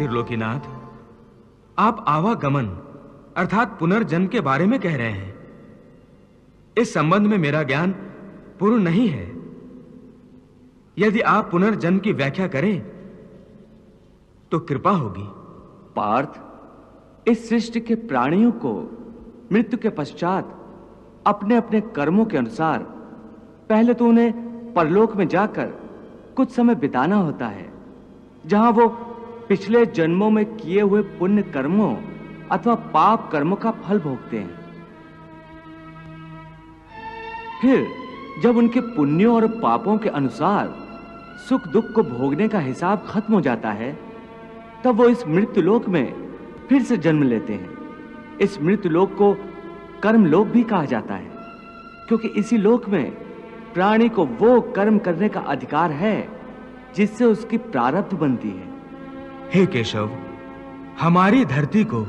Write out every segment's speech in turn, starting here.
त्रिलोकीनाथ, आप आवागमन अर्थात पुनर्जन्म के बारे में कह रहे हैं। इस संबंध में मेरा ज्ञान पूर्ण नहीं है। यदि आप पुनर्जन्म की व्याख्या करें तो कृपा होगी। पार्थ, इस सृष्टि के प्राणियों को मृत्यु के पश्चात अपने अपने कर्मों के अनुसार पहले तो उन्हें परलोक में जाकर कुछ समय बिताना होता है, जहां वो पिछले जन्मों में किए हुए पुण्य कर्मों अथवा पाप कर्मों का फल भोगते हैं। फिर जब उनके पुण्यों और पापों के अनुसार सुख दुख को भोगने का हिसाब खत्म हो जाता है, तब वो इस मृत्युलोक में फिर से जन्म लेते हैं। इस मृत्युलोक को कर्मलोक भी कहा जाता है, क्योंकि इसी लोक में प्राणी को वो कर्म करने का अधिकार है जिससे उसकी प्रारब्ध बनती है। हे केशव, हमारी धरती को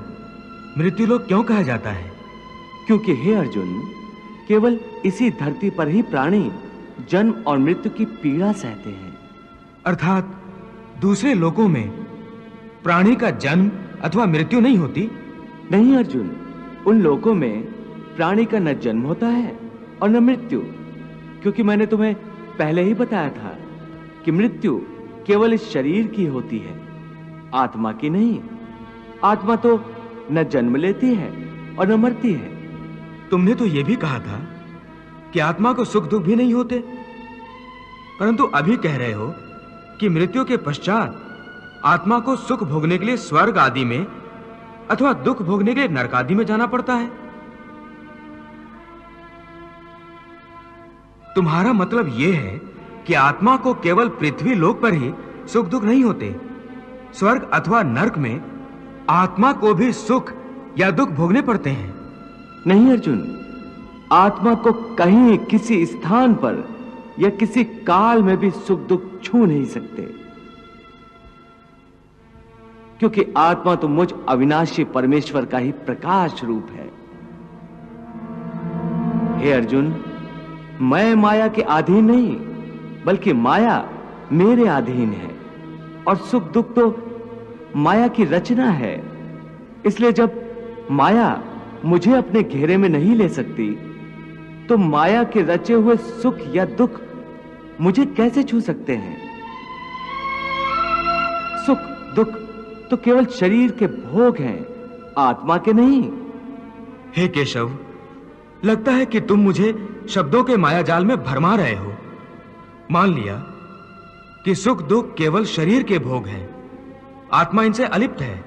मृत्युलोक क्यों कहा जाता है? क्योंकि हे अर्जुन, केवल इसी धरती पर ही प्राणी जन्म और मृत्यु की पीड़ा सहते हैं। अर्थात दूसरे लोकों में प्राणी का जन्म अथवा मृत्यु नहीं होती? नहीं अर्जुन, उन लोकों में प्राणी का न जन्म होता है और न मृत्यु, क्योंकि मैंने तुम्हें पहले ही बताया था कि मृत्यु केवल इस शरीर की होती है, आत्मा की नहीं। आत्मा तो न जन्म लेती है और न मरती है। तुमने तो यह भी कहा था कि आत्मा को सुख दुख भी नहीं होते, परंतु अभी कह रहे हो कि मृत्यु के पश्चात आत्मा को सुख भोगने के लिए स्वर्ग आदि में अथवा दुख भोगने के लिए नरक आदि में जाना पड़ता है। तुम्हारा मतलब यह है कि आत्मा को केवल पृथ्वी लोक पर ही सुख दुख नहीं होते, स्वर्ग अथवा नरक में आत्मा को भी सुख या दुख भोगने पड़ते हैं? नहीं अर्जुन, आत्मा को कहीं किसी स्थान पर या किसी काल में भी सुख दुख छू नहीं सकते, क्योंकि आत्मा तो मुझ अविनाशी परमेश्वर का ही प्रकाश रूप है। हे अर्जुन, मैं माया के अधीन नहीं, बल्कि माया मेरे अधीन है, और सुख दुख तो माया की रचना है। इसलिए जब माया मुझे अपने घेरे में नहीं ले सकती, तो माया के रचे हुए सुख या दुख मुझे कैसे छू सकते हैं? सुख दुख तो केवल शरीर के भोग हैं, आत्मा के नहीं। हे केशव, लगता है कि तुम मुझे शब्दों के मायाजाल में भरमा रहे हो। मान लिया कि सुख दुख केवल शरीर के भोग हैं, आत्मा इनसे अलिप्त है।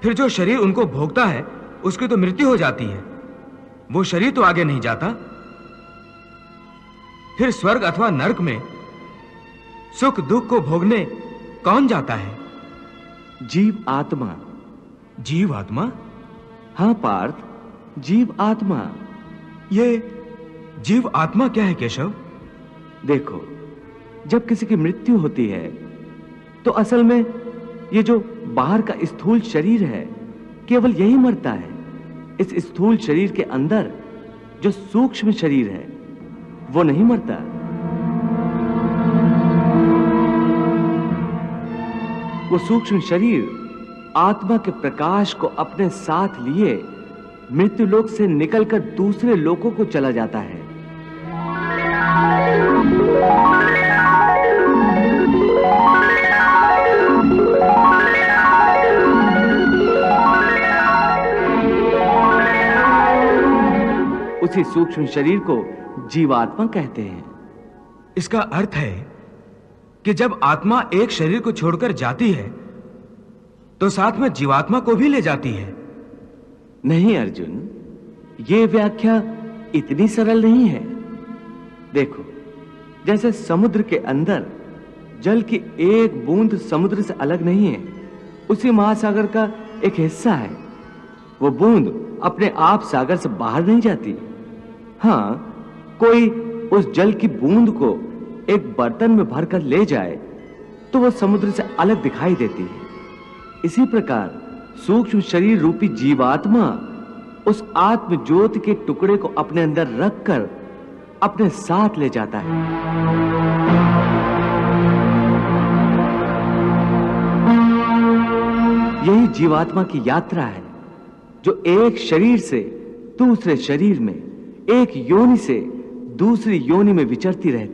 फिर जो शरीर उनको भोगता है उसकी तो मृत्यु हो जाती है, वो शरीर तो आगे नहीं जाता। फिर स्वर्ग अथवा नरक में सुख दुख को भोगने कौन जाता है? जीव आत्मा। जीव आत्मा? हां पार्थ, जीव आत्मा। ये जीव आत्मा क्या है केशव? देखो, जब किसी की मृत्यु होती है तो असल में ये जो बाहर का स्थूल शरीर है केवल यही मरता है। इस स्थूल शरीर के अंदर जो सूक्ष्म शरीर है वो नहीं मरता। वो सूक्ष्म शरीर आत्मा के प्रकाश को अपने साथ लिए मृत्यु लोक से निकलकर दूसरे लोकों को चला जाता है। उसी सूक्ष्म शरीर को जीवात्मा कहते हैं। इसका अर्थ है कि जब आत्मा एक शरीर को छोड़कर जाती है तो साथ में जीवात्मा को भी ले जाती है। नहीं अर्जुन, यह व्याख्या इतनी सरल नहीं है। देखो, जैसे समुद्र के अंदर जल की एक बूंद समुद्र से अलग नहीं है, उसी महासागर का एक हिस्सा है। वो बूंद अपने आप सागर से बाहर नहीं जाती। हां, कोई उस जल की बूंद को एक बर्तन में भरकर ले जाए तो वो समुद्र से अलग दिखाई देती है। इसी प्रकार सूक्ष्म शरीर रूपी जीवात्मा उस आत्म ज्योति के टुकड़े को अपने अंदर रखकर अपने साथ ले जाता है। यही जीवात्मा की यात्रा है, जो एक शरीर से दूसरे शरीर में, एक योनि से दूसरी योनि में विचरती रहती है।